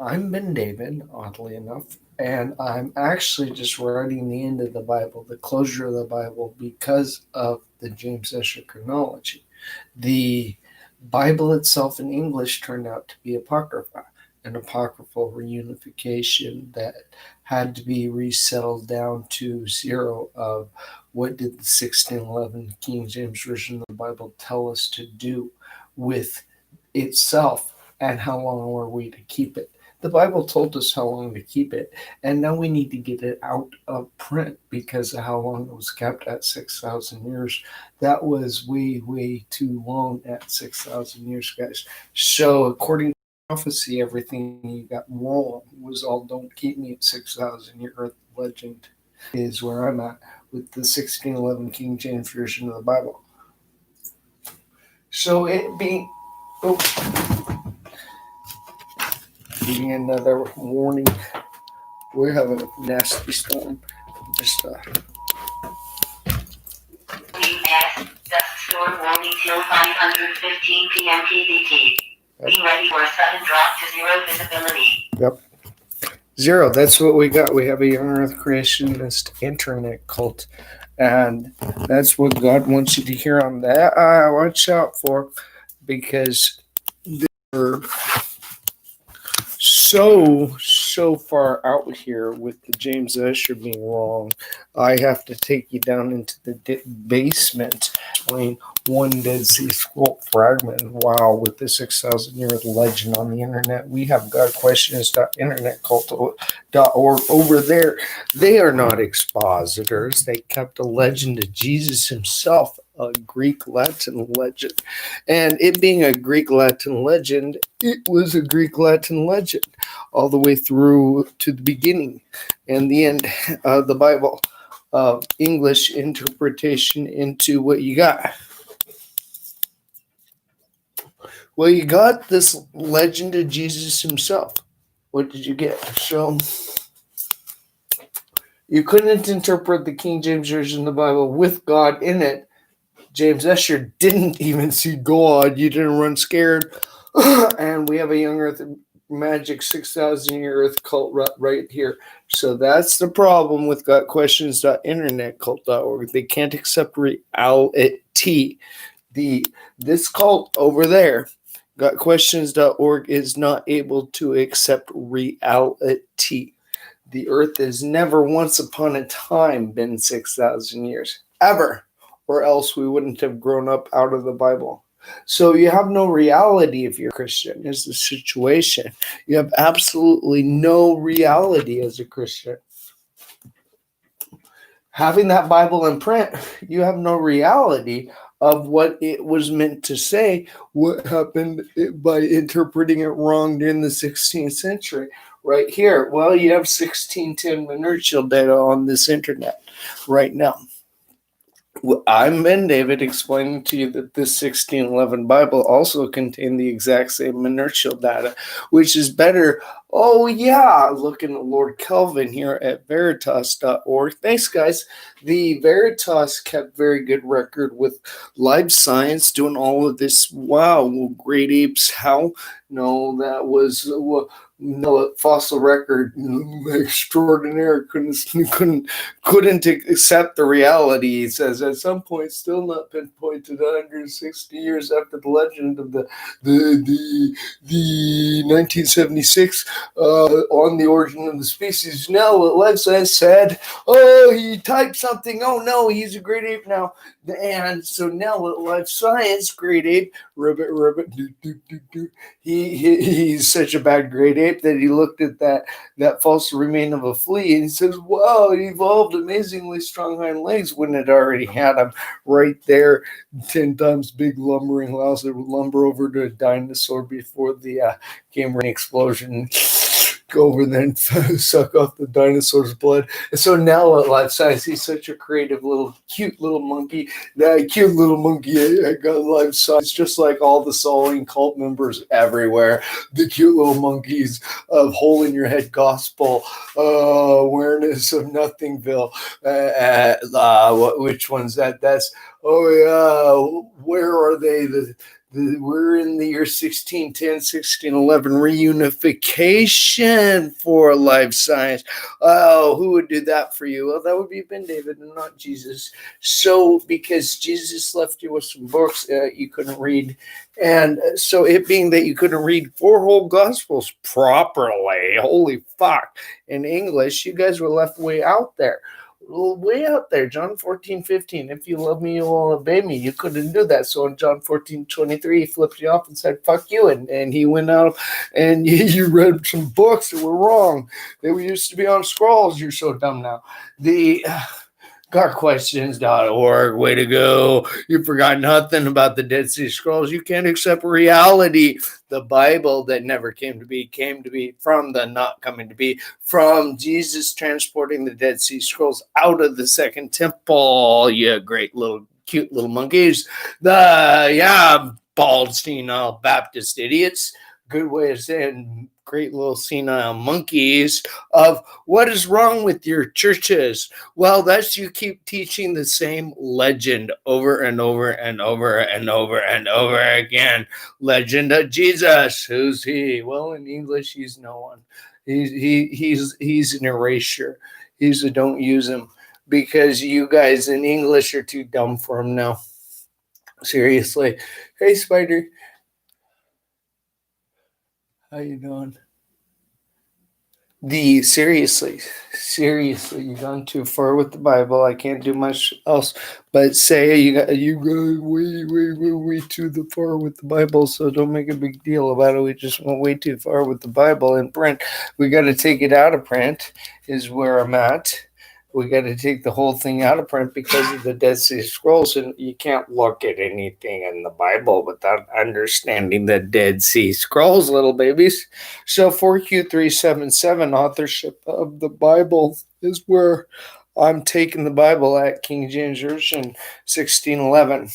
I'm Ben David, oddly enough, and I'm actually just writing the end of the Bible, the closure of the Bible, because of the James Escher chronology. The Bible itself in English turned out to be Apocrypha, an apocryphal reunification that had to be resettled down to zero of what did the 1611 King James Version of the Bible tell us to do with itself, and how long were we to keep it. The Bible told us how long to keep it, and now we need to get it out of print because of how long it was kept at 6,000 years. That was way, way too long at 6,000 years, guys. So, according to prophecy, everything you got wrong was all don't keep me at 6,000 year earth legend, is where I'm at with the 1611 King James Version of the Bible. So, it being. Oh, giving another warning. We're having a nasty storm. Just Dust storm warning till 5:15 p.m. PDT. Be ready for a sudden drop to zero visibility. Yep. Zero. That's what we got. We have a young earth creationist internet cult. And that's what God wants you to hear on that. Watch out for, because they're so far out here with the James Escher being wrong. I have to take you down into the basement. I mean, one Dead Sea Scroll fragment. Wow, with the 6,000 year legend on the internet. We have godquestions.internetcult.org over there. They are not expositors. They kept a legend of Jesus himself, a Greek Latin legend. And it being a Greek Latin legend, it was a Greek Latin legend all the way through to the beginning and the end of the Bible, of English interpretation into what you got. Well, you got this legend of Jesus himself. What did you get? So you couldn't interpret the King James Version of the Bible with God in it. James Escher didn't even see God. You didn't run scared. And we have a young earth magic 6,000 year earth cult right here. So that's the problem with gotquestions.internetcult.org. They can't accept reality. This cult over there, gotquestions.org, is not able to accept reality. The earth has never once upon a time been 6,000 years. Ever. Or else we wouldn't have grown up out of the Bible. So you have no reality if you're a Christian, is the situation. You have absolutely no reality as a Christian. Having that Bible in print, you have no reality of what it was meant to say, what happened by interpreting it wrong during the 16th century. Right here, well, you have 1610 inertial data on this internet right now. I'm Ben David, explaining to you that this 1611 Bible also contained the exact same inertial data, which is better. Oh, yeah, looking at Lord Kelvin here at Veritas.org. Thanks, guys. The Veritas kept very good record with live science, doing all of this. Wow, great apes, how? No, that was... no, fossil record extraordinaire couldn't accept the reality. He says at some point, still not pinpointed 160 years after the legend of the 1976 on the origin of the species. Now, life science said, oh, he typed something. Oh no, he's a great ape now. And so now, life science, great ape, ribbit, he's such a bad great ape that he looked at that fossil remain of a flea and he says, wow, it evolved amazingly strong hind legs when it already had them right there, 10 times big lumbering louse that would lumber over to a dinosaur before the Cambrian explosion. Go over there and suck off the dinosaur's blood. And so now at life science, he's such a creative cute little monkey. That cute little monkey got life science, just like all the Solving cult members everywhere. The cute little monkeys of hole in your head gospel, awareness of Nothingville. Which one's that? That's, oh yeah, where are they? We're in the year 1610, 1611, reunification for life science. Oh, who would do that for you? Well, that would be Ben David and not Jesus. So, because Jesus left you with some books you couldn't read, and so it being that you couldn't read 4 whole gospels properly, holy fuck, in English, you guys were left way out there. Way out there, John 14:15. If you love me, you will obey me. You couldn't do that. So in John 14:23, he flipped you off and said, fuck you. And he went out and you read some books that were wrong. They used to be on scrolls. You're so dumb now. The GotQuestions.org. Way to go. You forgot nothing about the Dead Sea Scrolls. You can't accept reality. The Bible that never came to be from the not coming to be, from Jesus transporting the Dead Sea Scrolls out of the Second Temple. You great little cute little monkeys. Bald senile Baptist idiots. Good way of saying great little senile monkeys of what is wrong with your churches. Well, that's you keep teaching the same legend over and over and over and over and over again. Legend of Jesus. Who's he? Well, in English, he's no one. He's an erasure. He's a don't use him because you guys in English are too dumb for him now. Seriously. Hey, Spider. How you doing? Seriously, you've gone too far with the Bible. I can't do much else but say you go way too far with the Bible. So don't make a big deal about it. We just went way too far with the Bible in print. We got to take it out of print. Is where I'm at. We got to take the whole thing out of print because of the Dead Sea Scrolls, and you can't look at anything in the Bible without understanding the Dead Sea Scrolls, little babies. So 4Q377, authorship of the Bible, is where I'm taking the Bible at King James Version 1611.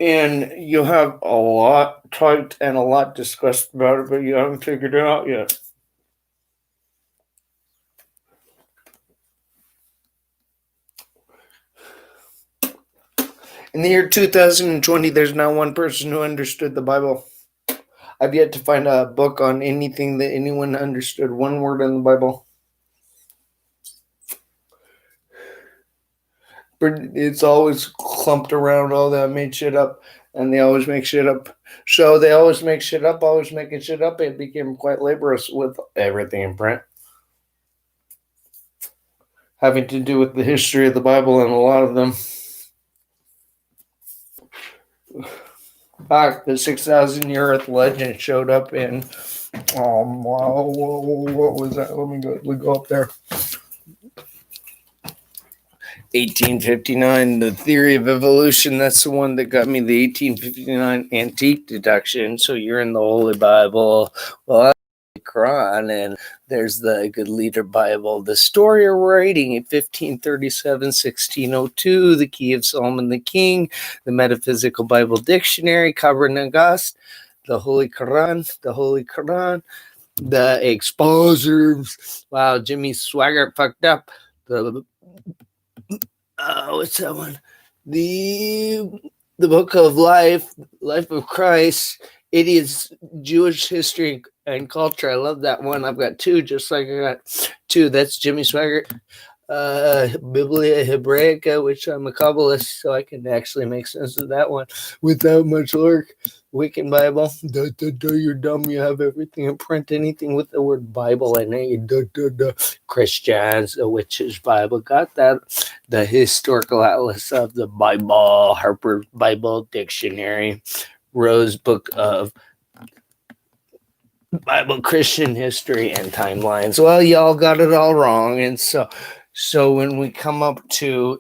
And you have a lot typed and a lot discussed about it, but you haven't figured it out yet. In the year 2020, there's not one person who understood the Bible. I've yet to find a book on anything that anyone understood one word in the Bible. But it's always clumped around all that made shit up, and they always make shit up. So they always make shit up, always making shit up. It became quite laborious with everything in print, having to do with the history of the Bible and a lot of them. Back, the 6,000 year Earth legend showed up in, what was that? Let me go up there. 1859, the theory of evolution. That's the one that got me the 1859 antique deduction. So you're in the Holy Bible. Well, Quran, and there's the Good Leader Bible, the story of writing in 1537, 1602, the Key of Solomon the King, the Metaphysical Bible Dictionary, Kabr Nagast, the Holy Quran, the Exposers. Wow, Jimmy Swaggart fucked up. What's that one? The Book of Life of Christ, Idiots, Jewish History and Culture. I love that one. I've got 2, just like I got 2. That's Jimmy Swaggart. Biblia Hebraica, which I'm a Kabbalist, so I can actually make sense of that one without much work. Wiccan Bible. You're dumb. You have everything in print. Anything with the word Bible in it. Christians, the Witch's Bible. Got that. The Historical Atlas of the Bible. Harper's Bible Dictionary. Rose Book of Bible, Christian History, and Timelines. Well, y'all got it all wrong. And so when we come up to,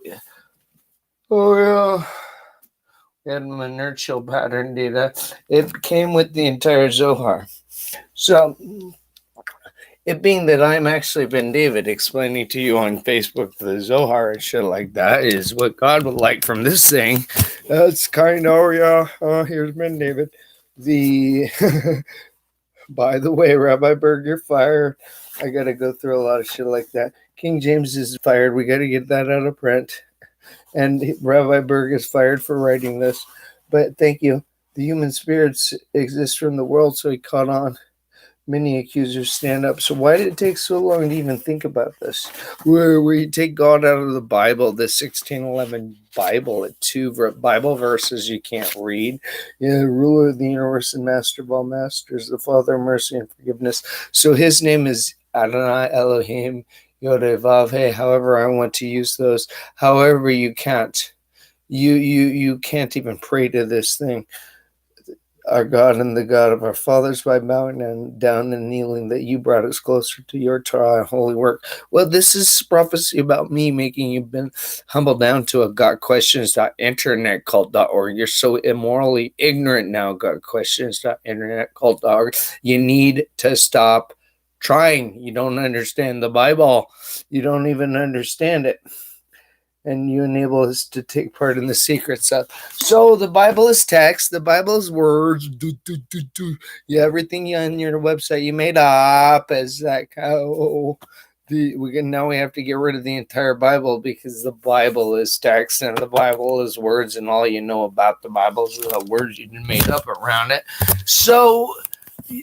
and inertial pattern data, it came with the entire Zohar. So, it being that I'm actually Ben David explaining to you on Facebook the Zohar and shit like that is what God would like from this thing. That's kind of, here's Ben David. By the way, Rabbi Berg, you're fired. I got to go through a lot of shit like that. King James is fired. We got to get that out of print. And Rabbi Berg is fired for writing this. But thank you. The human spirits exist from the world, so he caught on. Many accusers stand up. So why did it take so long to even think about this? Where you take God out of the Bible, the 1611 Bible, at two Bible verses you can't read. Yeah, ruler of the universe and master of all masters, the Father of mercy and forgiveness. So his name is Adonai Elohim Yodeh Vav Hey. However I want to use those. However you can't. You can't even pray to this thing. Our God and the God of our fathers, by bowing down and kneeling, that you brought us closer to your Torah and holy work. Well, this is prophecy about me making you been humbled down to a gotquestions.internetcult.org. You're so immorally ignorant now, gotquestions.internetcult.org. You need to stop trying. You don't understand the Bible. You don't even understand it. And you enable us to take part in the secret stuff. So the Bible is text. The Bible is words. Yeah, everything on your website you made up as that. Now we have to get rid of the entire Bible because the Bible is text and the Bible is words, and all you know about the Bible is the words you made up around it. So you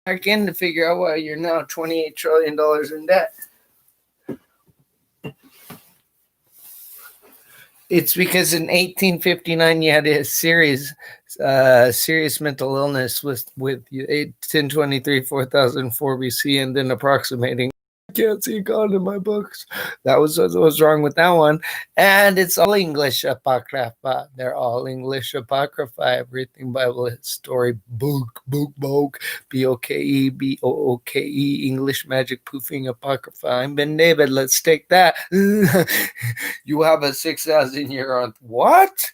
back in to figure out why you're now $28 trillion in debt. It's because in 1859 you had a serious mental illness with 1023 4004 BC, and then approximating. I can't see God in my books. That was what was wrong with that one. And it's all English apocrypha. They're all English apocrypha. Everything Bible story book BOKE English magic poofing apocrypha. I'm Ben David. Let's take that. You have a 6,000 year on what?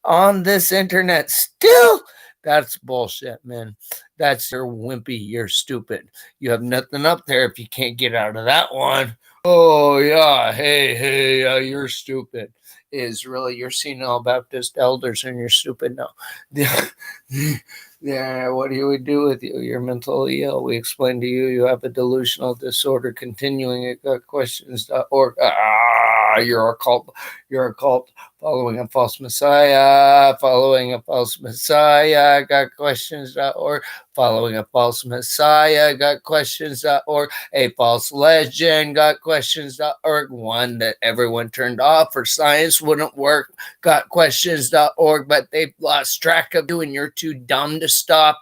On this internet still? That's bullshit, man. That's your wimpy. You're stupid. You have nothing up there if you can't get out of that one. Oh, yeah. Hey, you're stupid. Is really you're senile Baptist elders and you're stupid now. Yeah, what do we do with you? You're mentally ill. We explain to you you have a delusional disorder continuing at questions.org. You're a cult. You're a cult following a false messiah. Following a false messiah. Got questions.org. Following a false messiah. Got questions.org. A false legend. Got questions.org. One that everyone turned off for science wouldn't work. Got questions.org, but they've lost track of you and you're too dumb to stop.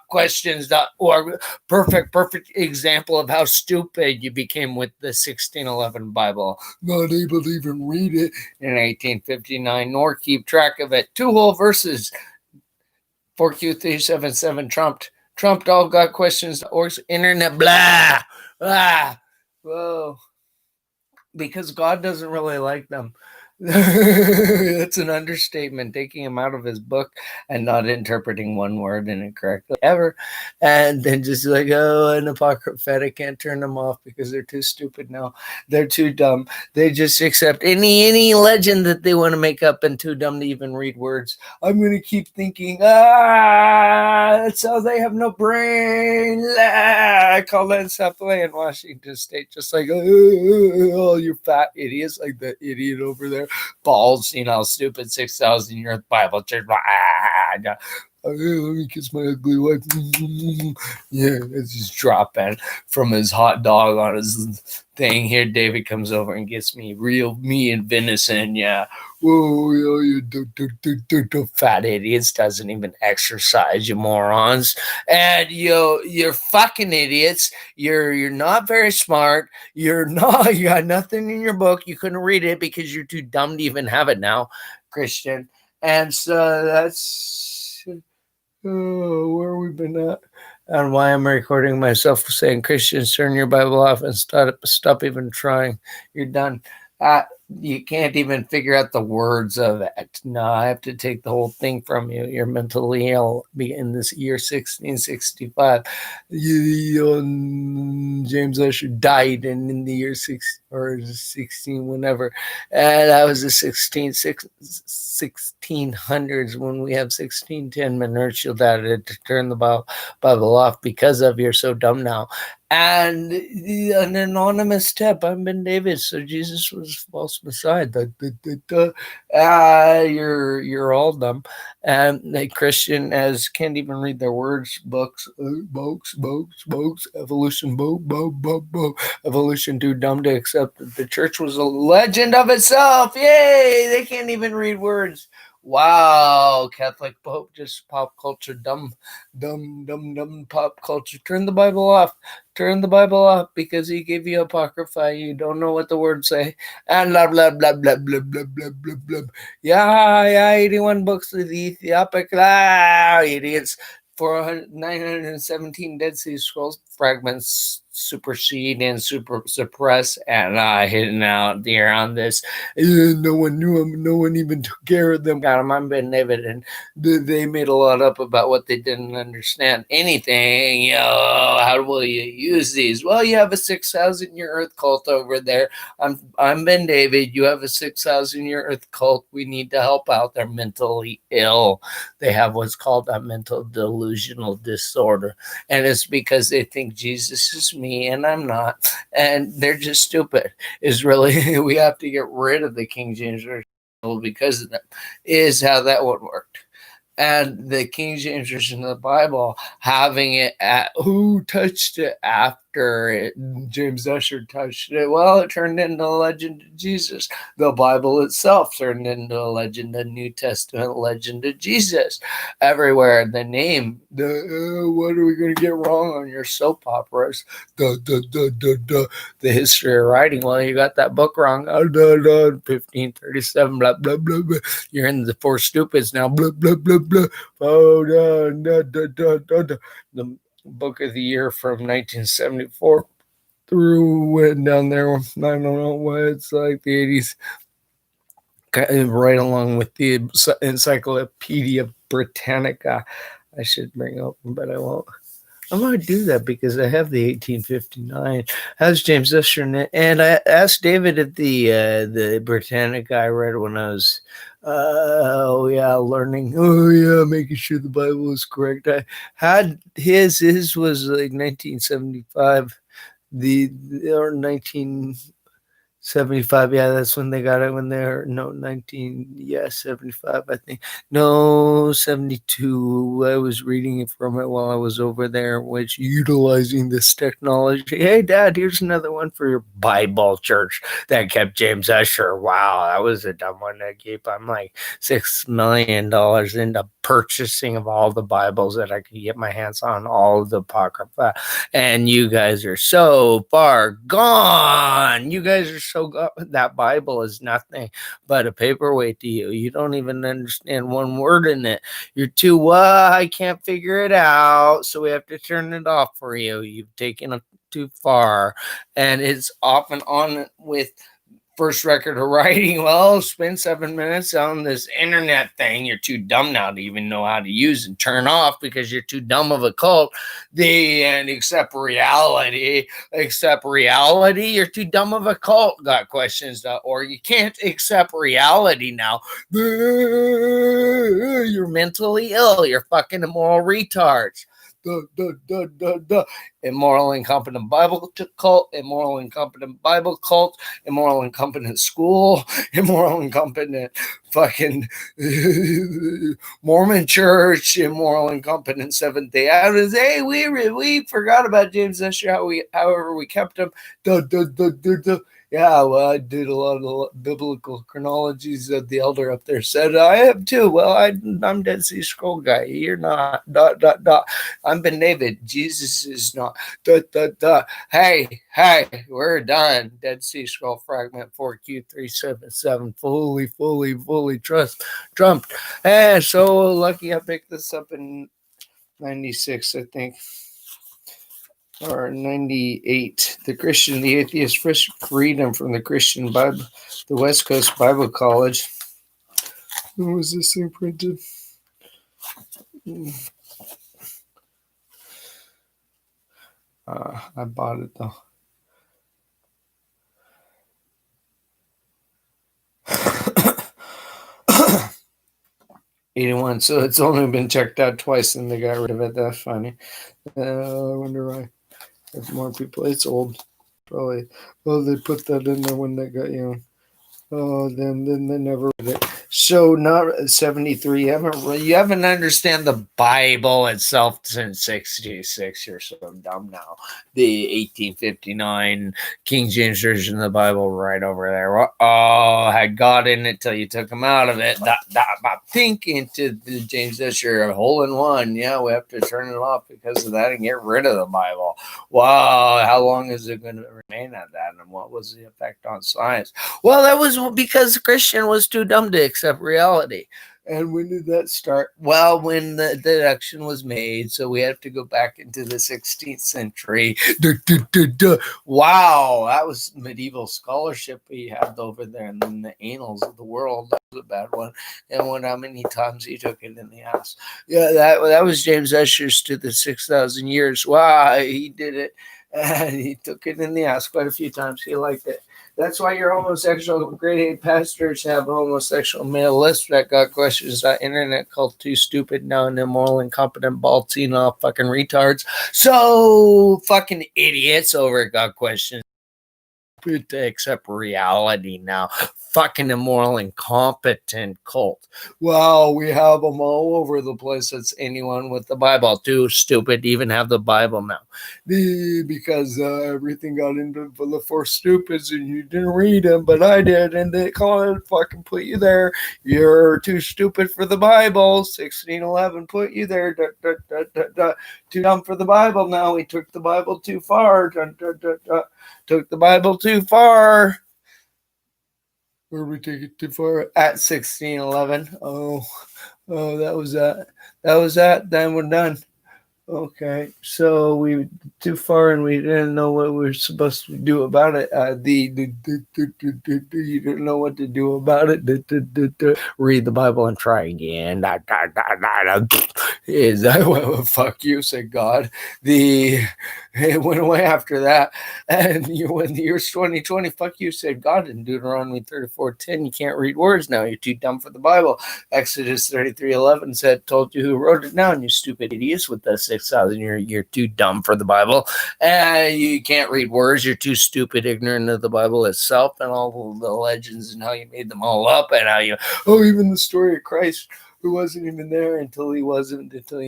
Questions.org. Perfect example of how stupid you became with the 1611 Bible. Not able to even read it in 1859, nor keep track of it. 2 whole verses. 4Q377 trumped all got questions.org's internet blah. Whoa. Because God doesn't really like them. That's an understatement, taking him out of his book and not interpreting one word in it correctly ever. And then just like, an apocrypha, can't turn them off because they're too stupid now. They're too dumb. They just accept any legend that they want to make up and too dumb to even read words. I'm going to keep thinking, that's how they have no brain. I call that Sapele in Washington State, just like, oh, you fat idiots, like that idiot over there. Bald, stupid 6,000 year Bible church. Let me kiss my ugly wife. Yeah, it's just dropping from his hot dog on his thing. Here, David comes over and gets me real meat and venison. Yeah. Whoa, you fat idiots. Doesn't even exercise, you morons. And you're fucking idiots. You're not very smart. You got nothing in your book. You couldn't read it because you're too dumb to even have it now, Christian. And so that's where we've been at, and why I'm recording myself saying, Christians, turn your Bible off and stop even trying. You're done. You can't even figure out the words of it. No, I have to take the whole thing from you. You're mentally ill. In this year 1665, James Usher died in the year 16 whenever, and that was the 1600s when we have 1610 Menurchial data to turn the Bible off because of you're so dumb now. And an anonymous tip. I'm Ben David. So Jesus was false Messiah. You're all dumb. And a Christian as can't even read their words. Books, evolution, evolution. Too dumb to accept that the church was a legend of itself. Yay! They can't even read words. Wow, Catholic Pope, just pop culture, dumb pop culture. Turn the Bible off. Turn the Bible off because he gave you Apocrypha. You don't know what the words say. And blah, blah, blah, blah, blah, blah, blah, blah, blah. Yeah, 81 books of the Ethiopic. Idiots. 917 Dead Sea Scrolls fragments supersede and super suppress and hidden out there on this. No one knew them. No one even took care of them. Got them. I'm Ben David, and they made a lot up about what they didn't understand. Anything, how will you use these? Well, you have a 6,000 year Earth cult over there. I'm Ben David. You have a 6,000 year Earth cult. We need to help out. They're mentally ill. They have what's called a mental delusional disorder, and it's because they think Jesus is me and I'm not, and they're just stupid. Is really we have to get rid of the King James Version because of that. Is how that would work. And the King James Version of the Bible, having it at who touched it after it, James Usher touched it. Well, it turned into a legend of Jesus. The Bible itself turned into a legend, a New Testament legend of Jesus. Everywhere, the name. What are we going to get wrong on your soap operas? The history of writing. Well, you got that book wrong. 1537. Blah blah blah blah. You're in the Four Stupids now. Blah blah blah blah. Oh, the book of the year from 1974 through went down there. I don't know what it's like the 80s, right along with the Encyclopedia Britannica. I should bring up, but I won't. I'm going to do that because I have the 1859. How's James Usher in it? And I asked David if the Britannica I read when I was learning. Making sure the Bible is correct. I had his was like 1975, or 1975, that's when they got it. When they're 75, I think. No, 72. I was reading from it while I was over there, which utilizing this technology. Hey, Dad, here's another one for your Bible church that kept James Usher. Wow, that was a dumb one to keep. I'm like $6 million into purchasing of all the Bibles that I could get my hands on, all of the Apocrypha, and you guys are so far gone. You guys are that Bible is nothing but a paperweight to you. You don't even understand one word in it. You're too, I can't figure it out, so we have to turn it off for you. You've taken it too far. And it's off and on with first record of writing. Well, spend 7 minutes on this internet thing you're too dumb now to even know how to use and turn off because you're too dumb of a cult. And accept reality. You're too dumb of a cult. Got questions.org. You can't accept reality now. You're mentally ill. You're fucking immoral retards. Immoral incompetent Bible cult, immoral incompetent Bible cult, immoral incompetent school, immoral incompetent fucking Mormon church, immoral incompetent Seventh-day Adventists. Hey, we forgot about James Usher. However we kept him. Yeah, well, I did a lot of biblical chronologies that the elder up there said. I have too. Well, I'm Dead Sea Scroll guy. You're not. I'm Ben David. Jesus is not. Hey, we're done. Dead Sea Scroll fragment 4Q377. Fully trumped. And so lucky I picked this up in 96, I think. Or 98, the Atheist Freedom from the Christian Bible, the West Coast Bible College. When was this thing printed? I bought it though. '81, so it's only been checked out twice and they got rid of it. That's funny. I wonder why. There's more people. It's old. Probably. Oh, they put that in there when they got young. Oh, then they never read it. So not 73. You haven't understand the Bible itself since 66. You're so dumb now. The 1859 King James version of the Bible right over there. Oh, had God in it till you took him out of it. That pink into the James Escher, a hole in one. Yeah, we have to turn it off because of that and get rid of the Bible. Wow, how long is it going to remain at that? And what was the effect on science? Well, that was because Christian was too dumb to accept reality. And when did that start? Well, when the deduction was made, so we have to go back into the 16th century. Wow, that was medieval scholarship we had over there, and then the annals of the world. That was a bad one. And how many times he took it in the ass. Yeah, that was James Escher's to the 6,000 years. Wow, he did it, and he took it in the ass quite a few times. He liked it. That's why your homosexual grade A pastors have a homosexual male list that got questions on internet called too stupid, now and immoral, incompetent, bald, senile, fucking retards. So fucking idiots over it got questions to accept reality now. Fucking immoral, incompetent cult. Well, we have them all over the place. It's anyone with the Bible. Too stupid to even have the Bible now. Because everything got into the four stupids and you didn't read them, but I did, and they fucking put you there. You're too stupid for the Bible. 1611 put you there. Too dumb for the Bible now. We took the Bible too far. Took the Bible too far. Where we take it too far? At 1611. Oh, that was that. That was that. Then we're done. Okay, so we too far and we didn't know what we were supposed to do about it. You didn't know what to do about it. Read the Bible and try again. Is that what? Fuck you, said God. It went away after that. And when the year's 2020, fuck you, said God in Deuteronomy 34:10. You can't read words now. You're too dumb for the Bible. Exodus 33:11 said, told you who wrote it down, you stupid idiots with the 6,000. You're too dumb for the Bible. You can't read words. You're too stupid, ignorant of the Bible itself and all the legends and how you made them all up and how you, even the story of Christ, who wasn't even there until you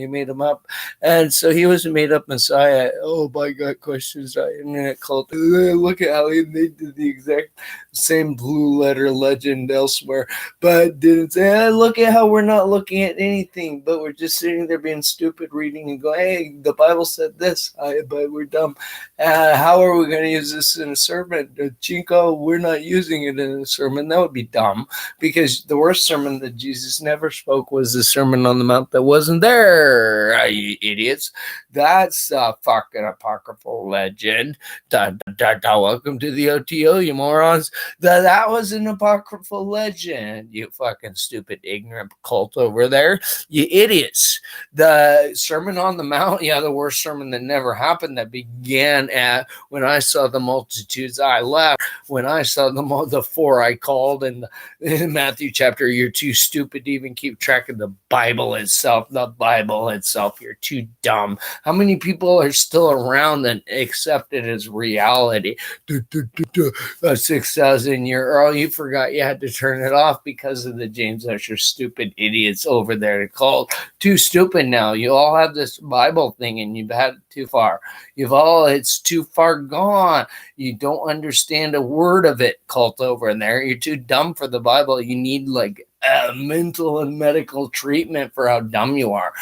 made him up. And so he was a made up Messiah. Oh, my God, questions, internet cult. Look at how they did the exact same blue letter legend elsewhere, but didn't say, look at how we're not looking at anything, but we're just sitting there being stupid, reading and going, hey, the Bible said this, but we're dumb. How are we going to use this in a sermon? Chinko, we're not using it in a sermon. That would be dumb, because the worst sermon that Jesus never spoke was the Sermon on the Mount that wasn't there, you idiots. That's a fucking apocryphal legend. Welcome to the OTO, you morons. That was an apocryphal legend, you fucking stupid, ignorant cult over there. You idiots. The Sermon on the Mount, the worst sermon that never happened, that began at when I saw the multitudes, I left. When I saw the four I called in Matthew chapter, you're too stupid to even keep track of the Bible itself. The Bible itself, you're too dumb. How many people are still around that accept it as reality? 6,000 year old, you forgot you had to turn it off because of the James Escher stupid idiots over there to call. Too stupid now. You all have this Bible thing and you've had it too far. It's too far gone. You don't understand a word of it, cult over in there. You're too dumb for the Bible. You need like mental and medical treatment for how dumb you are.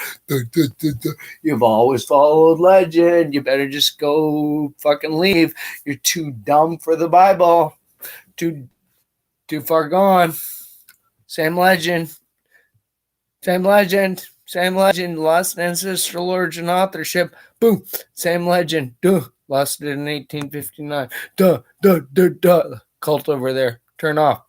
You've always followed legend. You better just go fucking leave. You're too dumb for the Bible. Too far gone. Same legend. Lost ancestral origin authorship. Boom. Same legend. Lost it in 1859. Cult over there. Turn off.